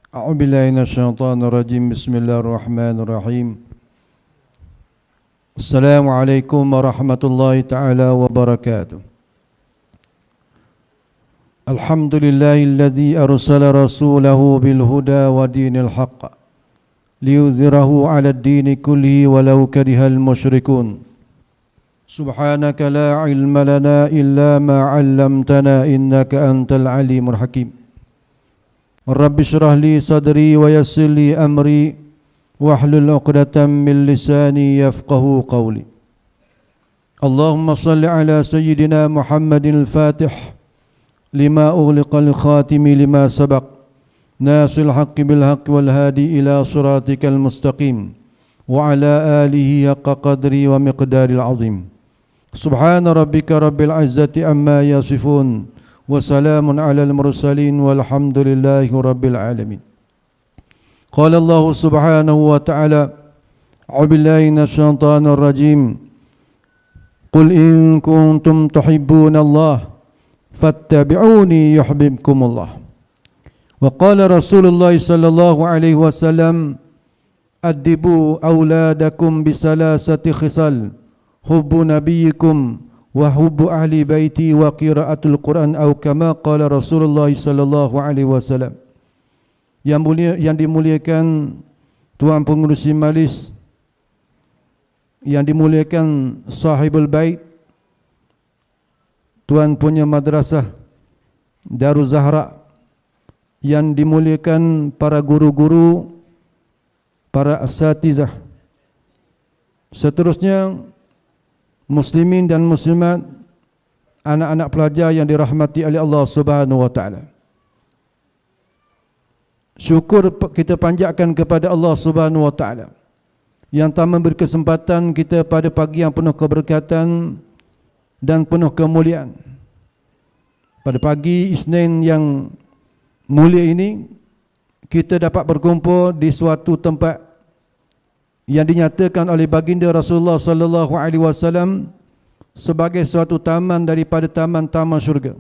أعوذ بالله من الشيطان الرجيم. بسم الله الرحمن الرحيم. السلام عليكم ورحمة الله تعالى وبركاته. الحمد لله الذي أرسل رسوله بالهدى ودين الحق ليظهره على الدين كله ولو كره المشركون. سبحانك لا علم لنا إلا ما علمتنا إنك أنت العليم الحكيم. رب اشرح لي صدري ويسر لي أمري واحلل عقدة من لساني يفقه قولي. اللهم صل على سيدنا محمد الفاتح لما أغلق الخاتم لما سبق ناصر الحق بالحق والهادي إلى صراطك المستقيم وعلى آله حق قدري ومقدار العظيم. سبحان ربك رب العزة عما يصفون وسلام على المرسلين والحمد لله رب العالمين. قال الله سبحانه وتعالى: أعوذ بالله من الشيطان الرجيم. قل إن كنتم تحبون الله فاتبعوني يحببكم الله. وقال رسول الله صلى الله عليه وسلم: أدبوا أولادكم بثلاثة خصال: حب نبيكم وحب أهل بيتي وقراءة القرآن أو كما قال رسول الله صلى الله عليه وسلم. Yang dimuliakan Tuan Pengerusi Majlis, yang dimuliakan Sahibul Bait, Tuan punya madrasah Darul Zahra, yang dimuliakan para guru-guru, para asatizah, seterusnya muslimin dan muslimat, anak-anak pelajar yang dirahmati oleh Allah Subhanahu wa taala. Syukur kita panjatkan kepada Allah Subhanahu wa taala yang telah memberi kesempatan kita pada pagi yang penuh keberkatan dan penuh kemuliaan. Pada pagi Isnin yang mulia ini, kita dapat berkumpul di suatu tempat yang dinyatakan oleh baginda Rasulullah sallallahu alaihi wasallam sebagai suatu taman daripada taman-taman syurga.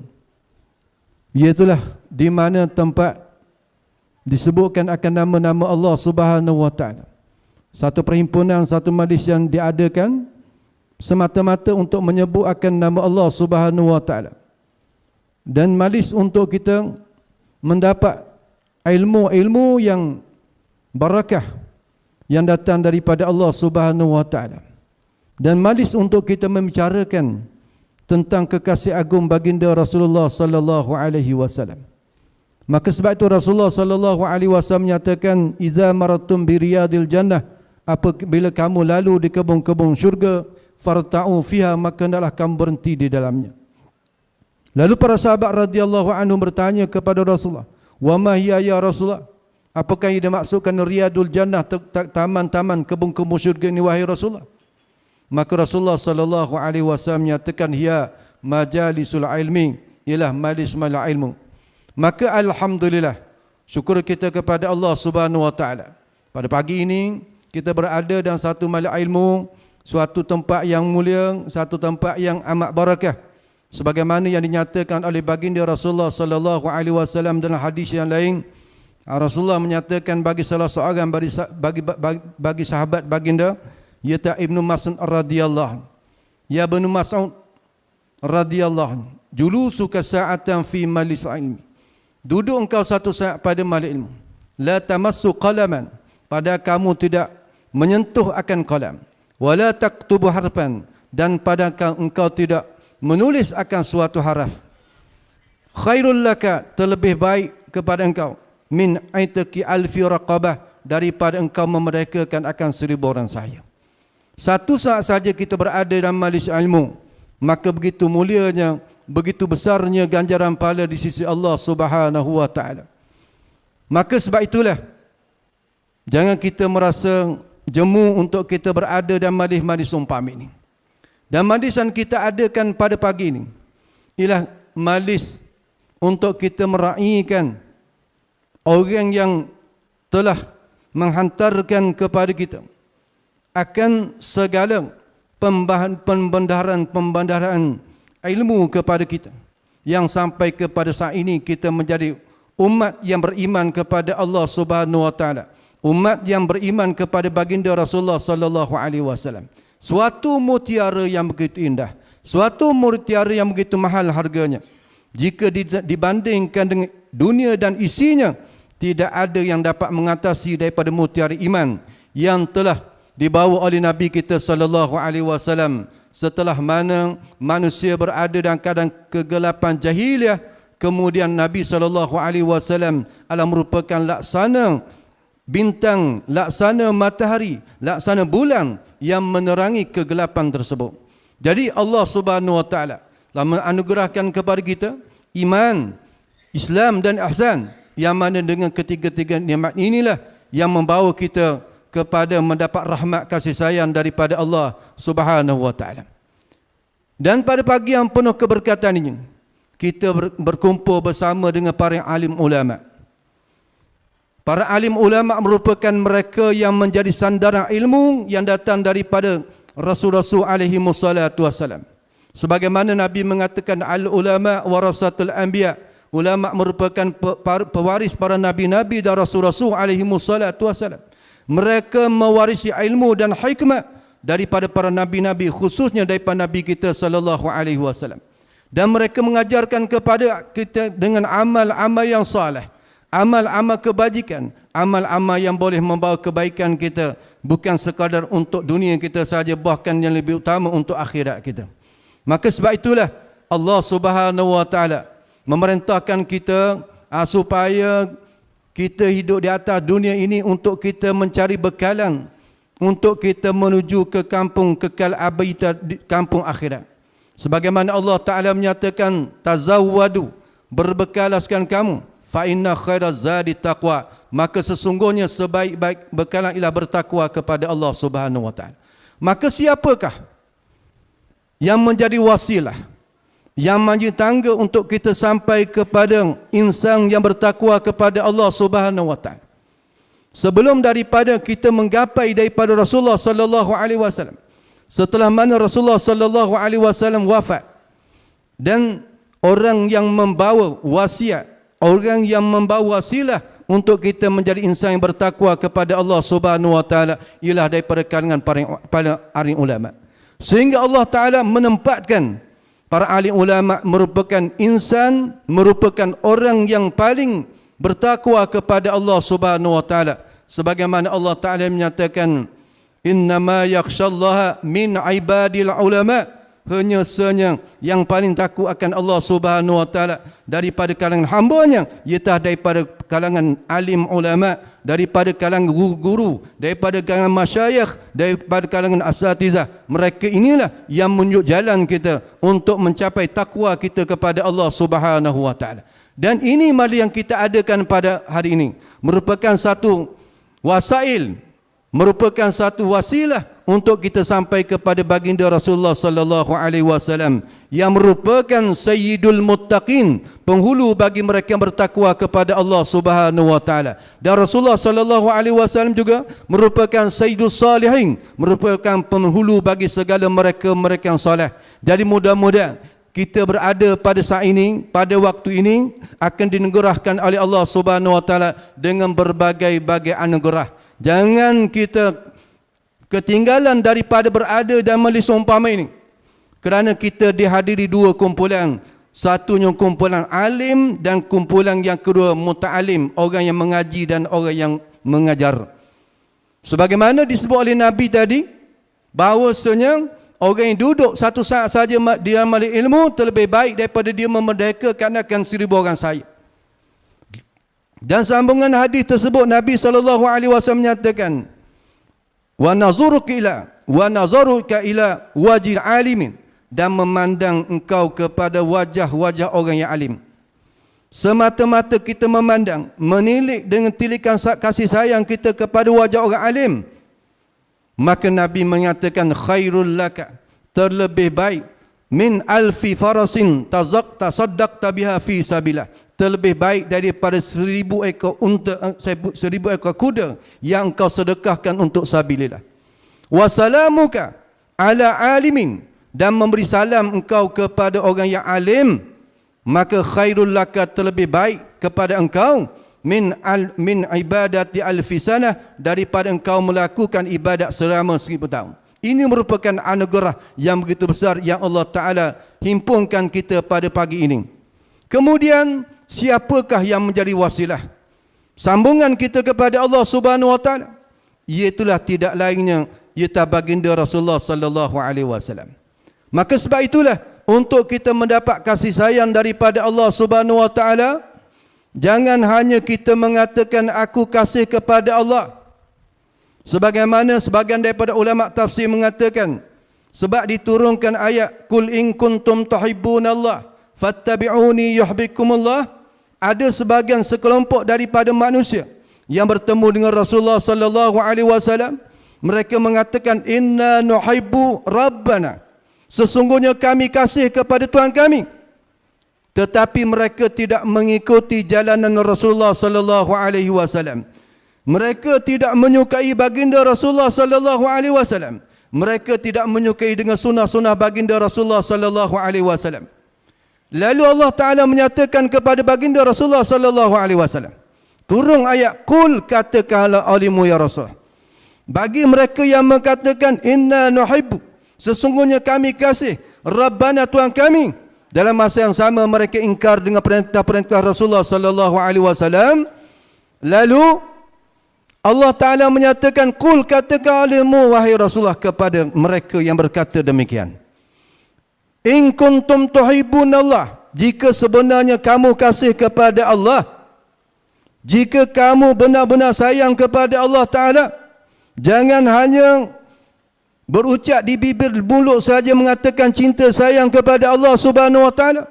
Iaitulah di mana tempat disebutkan akan nama-nama Allah Subhanahu wa taala. Satu perhimpunan, satu majlis yang diadakan semata-mata untuk menyebut akan nama Allah Subhanahu wa taala. Dan majlis untuk kita mendapat ilmu-ilmu yang barakah yang datang daripada Allah Subhanahu wa taala. Dan majlis untuk kita membicarakan tentang kekasih agung baginda Rasulullah sallallahu alaihi wasallam. Maka sebab itu Rasulullah sallallahu alaihi wasallam menyatakan, "Idza maratum bi riyadil jannah," apabila kamu lalu di kebun-kebun syurga, "farta'u fiha," maka hendaklah kamu berhenti di dalamnya. Lalu para sahabat radhiyallahu anhum bertanya kepada Rasulullah, "Wa ma hiya ya Rasulullah?" Apakah yang dimaksudkan riyadul jannah, taman-taman kebun-kebun syurga ini wahai Rasulullah? Maka Rasulullah sallallahu alaihi wasallam menyatakan, "Hiya majalisul ilmi," ialah majlis-majlis ilmu. Maka alhamdulillah, syukur kita kepada Allah Subhanahu wa taala. Pada pagi ini kita berada dalam satu majlis ilmu, suatu tempat yang mulia, satu tempat yang amat barakah. Sebagaimana yang dinyatakan oleh baginda Rasulullah sallallahu alaihi wasallam dalam hadis yang lain, Rasulullah menyatakan bagi salah seorang bagi sahabat baginda, iaitu Ibnu Mas'ud radhiyallahu, "Ya Ibnu Mas'ud radhiyallahu, julusuka sa'atan fi majlis ilmi." Duduk engkau satu saat pada majlis ilmu. "La tamassu qalaman," pada kamu tidak menyentuh akan qalam. "Wala taktubu harfan," dan pada engkau tidak menulis akan suatu haraf. "Khairul laka," terlebih baik kepada engkau, "min aitaki alfi raqabah," daripada engkau memerdekakan akan 1000 orang sahaya. Satu saat saja kita berada dalam majlis ilmu, maka begitu mulianya, begitu besarnya ganjaran pahala di sisi Allah Subhanahu wa taala. Maka sebab itulah jangan kita merasa jemu untuk kita berada dalam majlis-majlis umpama ini. Dan majlis yang kita adakan pada pagi ini ialah majlis untuk kita meraihkan orang yang telah menghantarkan kepada kita akan segala pembendaharaan ilmu kepada kita, yang sampai kepada saat ini kita menjadi umat yang beriman kepada Allah Subhanahu wa taala, umat yang beriman kepada baginda Rasulullah sallallahu alaihi wasallam. Suatu mutiara yang begitu indah, suatu mutiara yang begitu mahal harganya. Jika dibandingkan dengan dunia dan isinya, tidak ada yang dapat mengatasi daripada mutiara iman yang telah dibawa oleh Nabi kita sallallahu alaihi wasallam setelah mana manusia berada dalam keadaan kegelapan jahiliah. Kemudian Nabi sallallahu alaihi wasallam adalah merupakan laksana bintang, laksana matahari, laksana bulan yang menerangi kegelapan tersebut. Jadi Allah Subhanahu wa taala telah menganugerahkan kepada kita iman, Islam dan ihsan, yang mana dengan ketiga-tiga nikmat inilah yang membawa kita kepada mendapat rahmat kasih sayang daripada Allah Subhanahu wa taala. Dan pada pagi yang penuh keberkatan ini, kita berkumpul bersama dengan para alim ulama. Para alim ulama merupakan mereka yang menjadi sandaran ilmu yang datang daripada Rasul-Rasul alaihi wassalatu wassalam. Sebagaimana Nabi mengatakan, al-ulama warasatul anbiya, ulama merupakan pewaris para nabi-nabi dan rasul-rasul alaihi wassalatu wassalam. Mereka mewarisi ilmu dan hikmah daripada para nabi-nabi, khususnya daripada Nabi kita sallallahu alaihi wasallam. Dan mereka mengajarkan kepada kita dengan amal-amal yang saleh, amal-amal kebajikan, amal-amal yang boleh membawa kebaikan kita, bukan sekadar untuk dunia kita saja, bahkan yang lebih utama untuk akhirat kita. Maka sebab itulah Allah Subhanahu wa taala memerintahkan kita supaya kita hidup di atas dunia ini untuk kita mencari bekalan, untuk kita menuju ke kampung kekal abadi, kampung akhirat. Sebagaimana Allah Ta'ala menyatakan, tazawwadu, berbekalaskan kamu, fa inna khairaz zadi taqwa, maka sesungguhnya sebaik-baik bekalan ialah bertakwa kepada Allah Subhanahu wa taala. Maka siapakah yang menjadi wasilah, yang menjadi tangga untuk kita sampai kepada insan yang bertakwa kepada Allah Subhanahu wa taala? Sebelum daripada kita menggapai daripada Rasulullah sallallahu alaihi wasallam, setelah mana Rasulullah sallallahu alaihi wasallam wafat, dan orang yang membawa wasiat, orang yang membawa wasilah untuk kita menjadi insan yang bertakwa kepada Allah Subhanahu wa taala ialah daripada kalangan para alim ulama. Sehingga Allah Taala menempatkan para alim ulama merupakan insan, merupakan orang yang paling bertakwa kepada Allah Subhanahu wa taala. Sebagaimana Allah Taala menyatakan, innama yakhshallaha min ibadil ulama, hanya sahaja yang paling takut akan Allah Subhanahu wa taala daripada kalangan hamba-Nya ialah daripada kalangan alim ulama, daripada kalangan guru, daripada kalangan masyayikh, daripada kalangan asatizah. Mereka inilah yang menunjuk jalan kita untuk mencapai takwa kita kepada Allah Subhanahu wa taala. Dan ini mari yang kita adakan pada hari ini merupakan satu wasail, merupakan satu wasilah untuk kita sampai kepada baginda Rasulullah sallallahu alaihi wasallam yang merupakan sayyidul muttaqin, penghulu bagi mereka yang bertakwa kepada Allah Subhanahu wa taala. Dan Rasulullah sallallahu alaihi wasallam juga merupakan sayyidus salihin, merupakan penghulu bagi segala mereka yang soleh. Jadi mudah-mudahan kita berada pada saat ini, pada waktu ini akan dianugerahkan oleh Allah Subhanahu wa taala dengan berbagai-bagai anugerah. Jangan kita ketinggalan daripada berada dalam majlis umpama ini, kerana kita dihadiri dua kumpulan. Satunya kumpulan alim dan kumpulan yang kedua muta'alim, orang yang mengaji dan orang yang mengajar. Sebagaimana disebut oleh Nabi tadi, bahawasanya orang yang duduk satu saat saja di dalam majlis ilmu terlebih baik daripada dia memerdekakan 1,000 orang sahaja. Dan sambungan hadis tersebut Nabi SAW menyatakan, wa nazaruka ila wajil alimin, dan memandang engkau kepada wajah-wajah orang yang alim. Semata-mata kita memandang, menilik dengan tilikan kasih sayang kita kepada wajah orang alim, maka Nabi mengatakan, khairul laka, terlebih baik, min alfi farasin tasaddaqta biha fi sabillah, terlebih baik daripada 1,000 ekor unta, 1,000 ekor kuda yang engkau sedekahkan untuk sabilillah. Wasalamuka ala alimin, dan memberi salam engkau kepada orang yang alim, maka khairul laka, terlebih baik kepada engkau min ibadati alfi sanah, daripada engkau melakukan ibadat selama 1000 tahun. Ini merupakan anugerah yang begitu besar yang Allah Ta'ala himpunkan kita pada pagi ini. Kemudian, siapakah yang menjadi wasilah sambungan kita kepada Allah Subhanahu Wa Ta'ala? Iaitulah tidak lainnya ialah baginda Rasulullah sallallahu alaihi wasallam. Maka sebab itulah untuk kita mendapat kasih sayang daripada Allah Subhanahu Wa Ta'ala, jangan hanya kita mengatakan aku kasih kepada Allah. Sebagaimana sebagian daripada ulama tafsir mengatakan, sebab diturunkan ayat kul in kuntum tuhibbunallah fattabi'uni yuhibbukumullah, ada sebagian sekelompok daripada manusia yang bertemu dengan Rasulullah sallallahu alaihi wasallam, mereka mengatakan inna nuhibbu rabbana, sesungguhnya kami kasih kepada Tuhan kami. Tetapi mereka tidak mengikuti jalanan Rasulullah sallallahu alaihi wasallam. Mereka tidak menyukai baginda Rasulullah sallallahu alaihi wasallam. Mereka tidak menyukai dengan sunnah-sunnah baginda Rasulullah sallallahu alaihi wasallam. Lalu Allah Ta'ala menyatakan kepada baginda Rasulullah sallallahu alaihi wasallam, turun ayat kul, katakanlah alimu ya Rasul, bagi mereka yang mengatakan inna nuhibbu, sesungguhnya kami kasih Rabbana, Tuhan kami, dalam masa yang sama mereka ingkar dengan perintah-perintah Rasulullah sallallahu alaihi wasallam. Lalu Allah Ta'ala menyatakan kul, katakan alimu wahai Rasulullah kepada mereka yang berkata demikian, in kuntum tuhibbunallah, jika sebenarnya kamu kasih kepada Allah, jika kamu benar-benar sayang kepada Allah Ta'ala, jangan hanya berucap di bibir mulut saja mengatakan cinta sayang kepada Allah Subhanahu Wa Ta'ala,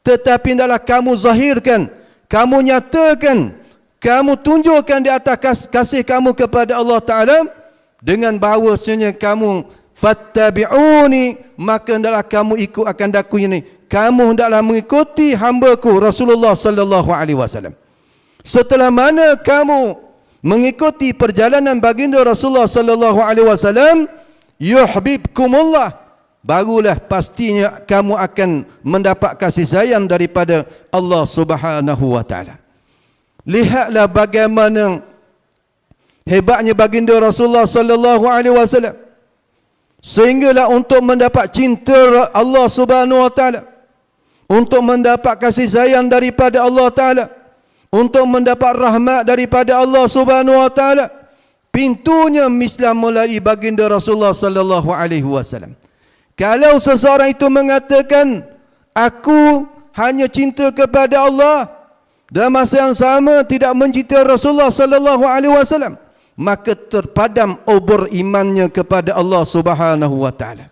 tetapi hendaklah kamu zahirkan, kamu nyatakan, kamu tunjukkan di atas kasih kamu kepada Allah Ta'ala dengan bahawasanya kamu fattabi'uni, maka hendaklah kamu ikut akan daku ini, kamu hendaklah mengikuti hamba-Ku Rasulullah sallallahu alaihi wasallam. Setelah mana kamu mengikuti perjalanan baginda Rasulullah sallallahu alaihi wasallam, yuhibbukumullah, barulah pastinya kamu akan mendapat kasih sayang daripada Allah Subhanahu wa taala. Lihatlah bagaimana hebatnya baginda Rasulullah sallallahu alaihi wasallam, sehinggalah untuk mendapat cinta Allah Subhanahu wa taala, untuk mendapat kasih sayang daripada Allah Ta'ala, untuk mendapat rahmat daripada Allah Subhanahu wa taala, pintunya mislah melalui baginda Rasulullah sallallahu alaihi wasallam. Kalau seseorang itu mengatakan aku hanya cinta kepada Allah, dalam masa yang sama tidak mencintai Rasulullah sallallahu alaihi wasallam, maka terpadam obor imannya kepada Allah Subhanahu wa taala.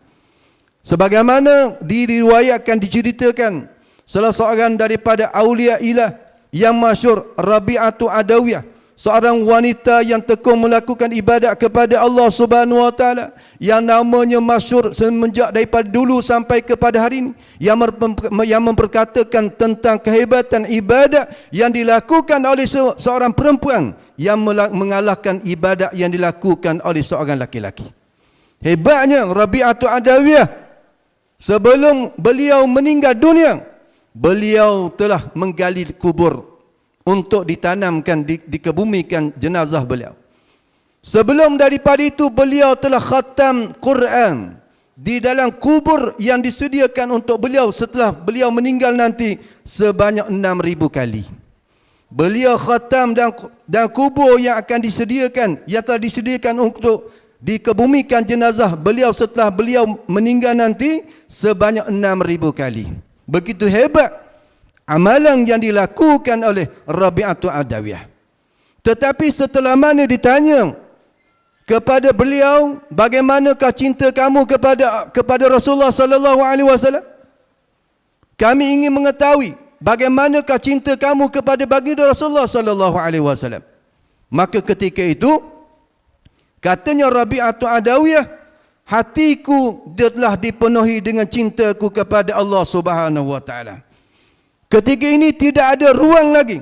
Sebagaimana diriwayatkan, diceritakan salah seorang daripada aulia ilah yang masyhur, Rabi'atu Adawiyah, seorang wanita yang tekun melakukan ibadat kepada Allah Subhanahu wa taala, yang namanya masyhur semenjak daripada dulu sampai kepada hari ini, yang memperkatakan tentang kehebatan ibadat yang dilakukan oleh seorang perempuan yang mengalahkan ibadat yang dilakukan oleh seorang laki-laki. Hebatnya Rabi'atu Adawiyah, sebelum beliau meninggal dunia, beliau telah menggali kubur untuk ditanamkan, dikebumikan jenazah beliau. Sebelum daripada itu, beliau telah khatam Quran di dalam kubur yang disediakan untuk beliau setelah beliau meninggal nanti sebanyak 6,000 kali. Beliau khatam dan kubur yang akan disediakan, yang telah disediakan untuk dikebumikan jenazah beliau setelah beliau meninggal nanti sebanyak 6,000 kali. Begitu hebat amalan yang dilakukan oleh Rabi'atu Adawiyah. Tetapi setelah mana ditanya kepada beliau, bagaimanakah cinta kamu kepada Rasulullah sallallahu alaihi wasallam? Kami ingin mengetahui bagaimanakah cinta kamu kepada baginda Rasulullah sallallahu alaihi wasallam. Maka ketika itu katanya Rabi'atu Adawiyah, hatiku telah dipenuhi dengan cintaku kepada Allah Subhanahu wa taala. Ketika ini tidak ada ruang lagi,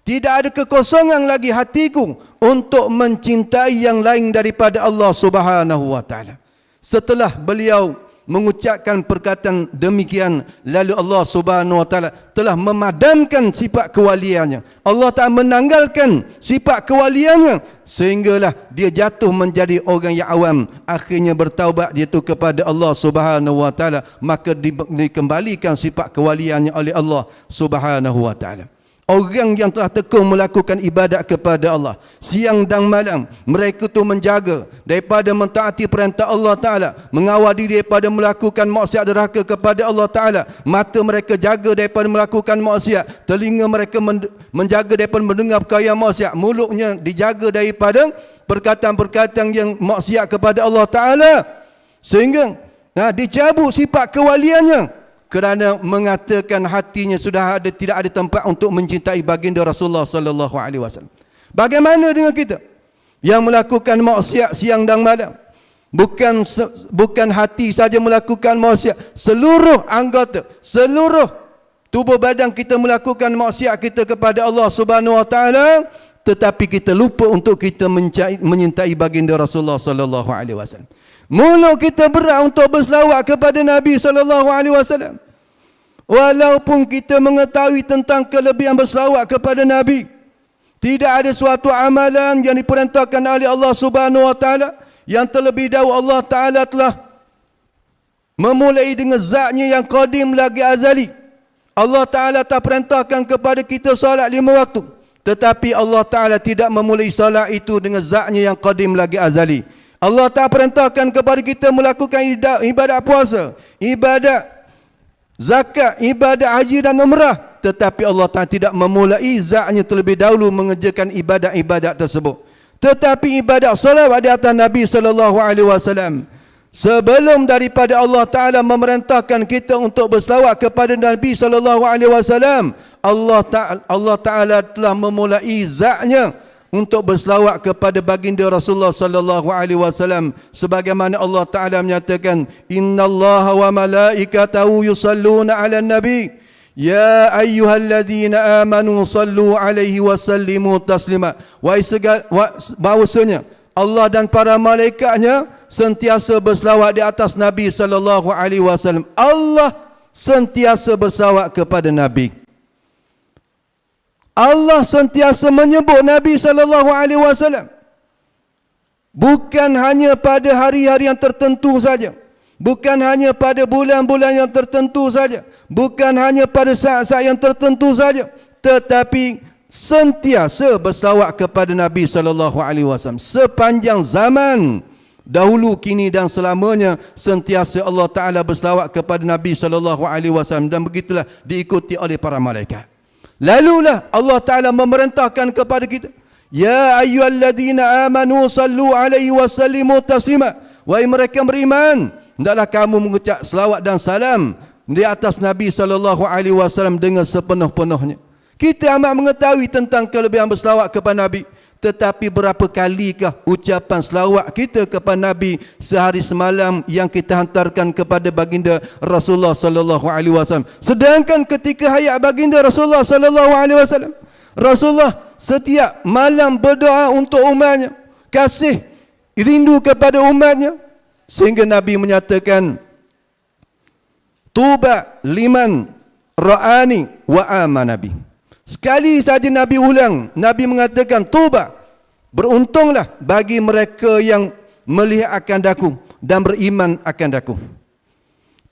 tidak ada kekosongan lagi hatiku untuk mencintai yang lain daripada Allah Subhanahu wa taala. Setelah beliau mengucapkan perkataan demikian, lalu Allah Subhanahu wa taala telah memadamkan sifat kewaliannya. Allah Ta'ala menanggalkan sifat kewaliannya sehinggalah dia jatuh menjadi orang yang awam. Akhirnya bertaubat dia tu kepada Allah Subhanahu wa taala, maka dikembalikan sifat kewaliannya oleh Allah Subhanahu wa taala. Orang yang telah tekun melakukan ibadat kepada Allah siang dan malam, mereka tu menjaga daripada mentaati perintah Allah Ta'ala, mengawal diri daripada melakukan maksiat derhaka kepada Allah Ta'ala. Mata mereka jaga daripada melakukan maksiat, telinga mereka menjaga daripada mendengar perkara yang maksiat, mulutnya dijaga daripada perkataan-perkataan yang maksiat kepada Allah Ta'ala, sehingga dicabut sifat kewaliannya kerana mengatakan hatinya sudah tidak ada tempat untuk mencintai baginda Rasulullah sallallahu alaihi wasallam. Bagaimana dengan kita yang melakukan maksiat siang dan malam? Bukan hati saja melakukan maksiat, seluruh anggota, seluruh tubuh badan kita melakukan maksiat kita kepada Allah Subhanahu wa taala, tetapi kita lupa untuk kita menyintai baginda Rasulullah sallallahu alaihi wasallam. Mulut kita berat untuk berselawat kepada Nabi sallallahu alaihi wasallam. Walaupun kita mengetahui tentang kelebihan berselawat kepada Nabi, tidak ada suatu amalan yang diperintahkan oleh Allah Subhanahu wa taala yang terlebih dahulu Allah Taala telah memulai dengan zatnya yang qadim lagi azali. Allah Taala tak perintahkan kepada kita solat 5 waktu, tetapi Allah Taala tidak memulai solat itu dengan zatnya yang qadim lagi azali. Allah tak perintahkan kepada kita melakukan ibadat puasa, ibadat zakat, ibadat haji dan umrah, tetapi Allah Ta'ala tidak memulai zatnya terlebih dahulu mengerjakan ibadat-ibadat tersebut. Tetapi ibadat salawat di atas Nabi sallallahu alaihi wasallam, sebelum daripada Allah Ta'ala memerintahkan kita untuk berselawat kepada Nabi sallallahu alaihi wasallam, Allah Ta'ala telah memulai zatnya untuk berselawat kepada baginda Rasulullah sallallahu alaihi wasallam, sebagaimana Allah Taala menyatakan, innallaha wa malaikatahu yusalluna 'alan nabi ya ayyuhalladzina amanu sallu alaihi wa sallimu taslima. Bahwasanya Allah dan para malaikatnya sentiasa berselawat di atas Nabi sallallahu alaihi wasallam. Allah sentiasa berselawat kepada Nabi. Allah sentiasa menyebut Nabi sallallahu alaihi wasallam. Bukan hanya pada hari-hari yang tertentu saja, bukan hanya pada bulan-bulan yang tertentu saja, bukan hanya pada saat-saat yang tertentu saja, tetapi sentiasa berselawat kepada Nabi sallallahu alaihi wasallam sepanjang zaman, dahulu, kini dan selamanya. Sentiasa Allah Taala berselawat kepada Nabi sallallahu alaihi wasallam, dan begitulah diikuti oleh para malaikat. Lalulah Allah Ta'ala memerintahkan kepada kita, ya ayyuhalladzina amanu sallu alaihi wa sallimu taslima. Wahai mereka beriman, hendaklah kamu mengucap selawat dan salam di atas Nabi sallallahu alaihi wasallam dengan sepenuh-penuhnya. Kita amat mengetahui tentang kelebihan berselawat kepada Nabi, tetapi berapa kalikah ucapan selawat kita kepada Nabi sehari semalam yang kita hantarkan kepada baginda Rasulullah sallallahu alaihi wasallam? Sedangkan ketika hayat baginda Rasulullah sallallahu alaihi wasallam, Rasulullah setiap malam berdoa untuk umatnya, kasih rindu kepada umatnya, sehingga Nabi menyatakan, tuba liman ra'ani wa amana bi. Sekali saja Nabi ulang, Nabi mengatakan, tuba, beruntunglah bagi mereka yang melihat akan daku dan beriman akan daku.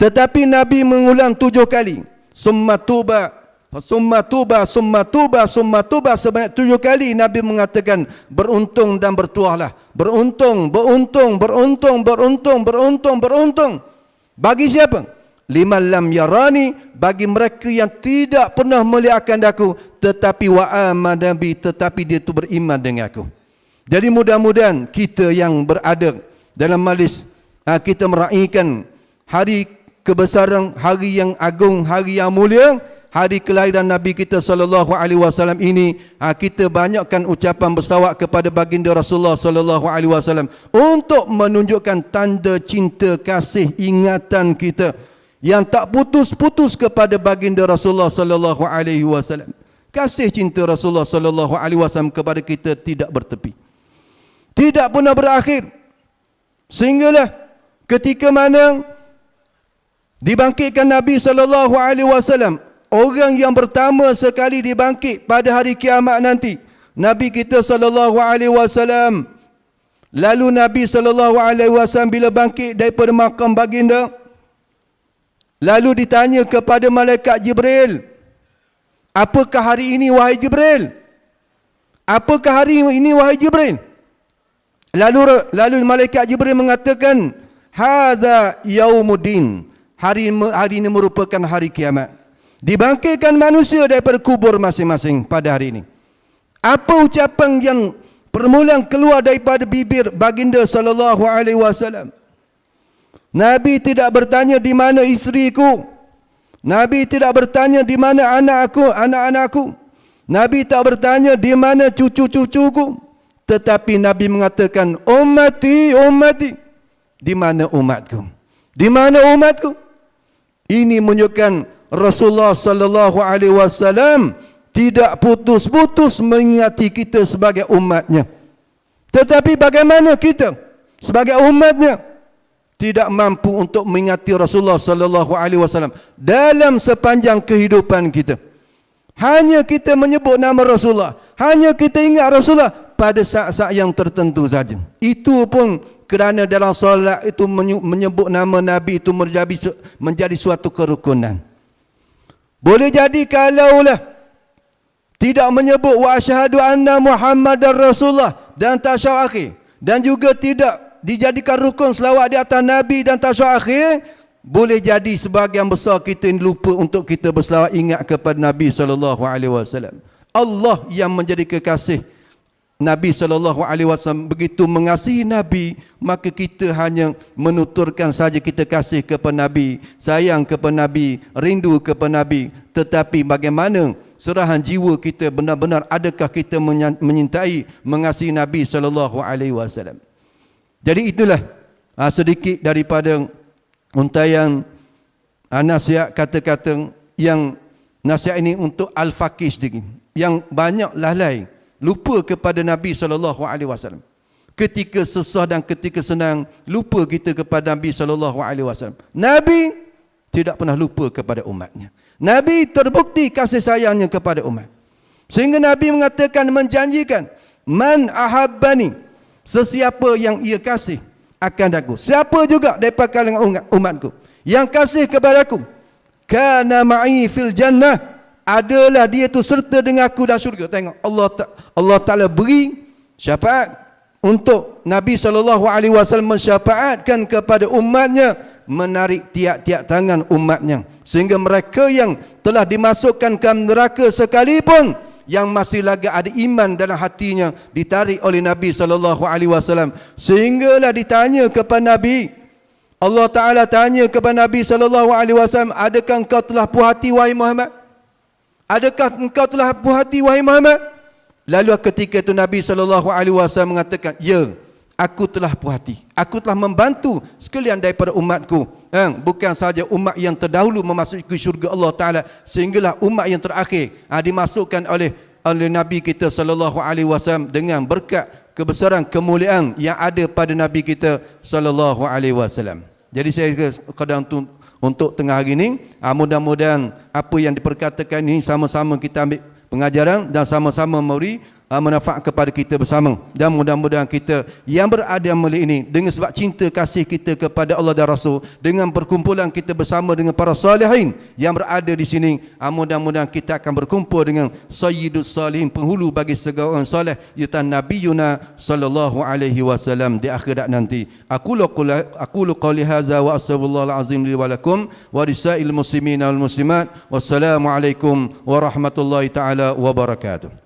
Tetapi Nabi mengulang 7 kali, summa tuba, summa tuba, summa tuba, summa tuba, sebanyak 7 kali Nabi mengatakan, beruntung dan bertuahlah. Beruntung, beruntung, beruntung, beruntung, beruntung, beruntung. Bagi siapa? Liman lam yarani, bagi mereka yang tidak pernah melihat akan daku, tetapi wa amana bi, tetapi dia itu beriman dengan aku. Jadi mudah-mudahan kita yang berada dalam majlis, kita meraihkan hari kebesaran, hari yang agung, hari yang mulia, hari kelahiran Nabi kita sallallahu alaihi wasallam ini, kita banyakkan ucapan berselawat kepada baginda Rasulullah sallallahu alaihi wasallam untuk menunjukkan tanda cinta, kasih, ingatan kita yang tak putus-putus kepada baginda Rasulullah sallallahu alaihi wasallam. Kasih cinta Rasulullah sallallahu alaihi wasallam kepada kita tidak bertepi, tidak pernah berakhir, sehinggalah ketika mana Dibangkitkan Nabi SAW, orang yang pertama sekali dibangkit pada hari kiamat nanti, Nabi kita SAW. Lalu Nabi SAW bila bangkit daripada makam baginda, lalu ditanya kepada malaikat Jibril, apakah hari ini wahai Jibril? Apakah hari ini wahai Jibril? Lalu malaikat Jibril mengatakan, hadza yaumuddin. Hari ini merupakan hari kiamat. Dibangkitkan manusia daripada kubur masing-masing pada hari ini. Apa ucapan yang permulaan keluar daripada bibir baginda sallallahu alaihi wasallam? Nabi tidak bertanya di mana isteriku. Nabi tidak bertanya di mana anak-anakku. Nabi tak bertanya di mana cucu-cucuku. Tetapi Nabi mengatakan, ummati, ummati. Di mana umatku? Di mana umatku? Ini menunjukkan Rasulullah sallallahu alaihi wasallam tidak putus-putus mengingati kita sebagai umatnya. Tetapi bagaimana kita sebagai umatnya tidak mampu untuk mengingati Rasulullah sallallahu alaihi wasallam dalam sepanjang kehidupan kita? Hanya kita menyebut nama Rasulullah, hanya kita ingat Rasulullah pada saat-saat yang tertentu saja. Itu pun kerana dalam solat itu menyebut nama Nabi itu menjadi suatu kerukunan. Boleh jadi kalaulah tidak menyebut wa asyhadu anna Muhammadar Rasulullah dan tasyahud akhir, dan juga tidak dijadikan rukun selawat di atas Nabi dan tasyahud akhir, boleh jadi sebahagian besar kita lupa untuk kita berselawat ingat kepada Nabi SAW. Allah yang menjadi kekasih Nabi SAW, begitu mengasihi Nabi, maka kita hanya menuturkan saja kita kasih kepada Nabi, sayang kepada Nabi, rindu kepada Nabi. Tetapi bagaimana serahan jiwa kita benar-benar, adakah kita menyintai, mengasihi Nabi SAW? Jadi itulah sedikit daripada untaian nasihat kata-kata yang nasihat ini untuk al-faqih sedikit, yang banyak lalai, lupa kepada Nabi SAW. Ketika susah dan ketika senang, lupa kita kepada Nabi SAW. Nabi tidak pernah lupa kepada umatnya. Nabi terbukti kasih sayangnya kepada umat. Sehingga Nabi mengatakan, menjanjikan, man ahabbani, sesiapa yang ia kasih akan aku. Siapa juga daripada kalangan umatku yang kasih kepadaku, kana ma'i fil jannah, adalah dia tu serta dengan aku dalam syurga. Tengok, Allah Ta'ala beri syafaat untuk Nabi SAW, mensyafaatkan kepada umatnya, menarik tiap-tiap tangan umatnya, sehingga mereka yang telah dimasukkan ke neraka sekalipun, yang masih lagi ada iman dalam hatinya, ditarik oleh Nabi SAW. Sehinggalah ditanya kepada Nabi, Allah Ta'ala tanya kepada Nabi SAW, adakah engkau telah puas hati wahai Muhammad? Adakah engkau telah puas hati wahai Muhammad? Lalu ketika itu Nabi SAW mengatakan, ya, aku telah puas hati. Aku telah membantu sekalian daripada umatku. Bukan saja umat yang terdahulu memasuki syurga Allah Ta'ala, sehinggalah umat yang terakhir dimasukkan oleh Nabi kita SAW dengan berkat kebesaran kemuliaan yang ada pada Nabi kita SAW. Jadi saya kadang untuk tengah hari ini, mudah-mudahan apa yang diperkatakan ini sama-sama kita ambil pengajaran dan sama-sama memberi manfaat kepada kita bersama. Dan mudah-mudahan kita yang berada malam ini, dengan sebab cinta kasih kita kepada Allah dan Rasul, dengan perkumpulan kita bersama dengan para salihin yang berada di sini, mudah-mudahan kita akan berkumpul dengan Sayyidus Salihin, penghulu bagi segala orang saleh, iaitu Nabi Yuna sallallahu alaihi wasallam di akhirat nanti. Aqulu qawli hadza wa astaghfirullahal azim li wa lakum wa lisail muslimin wal muslimat. Wassalamu alaikum warahmatullahi taala wabarakatuh.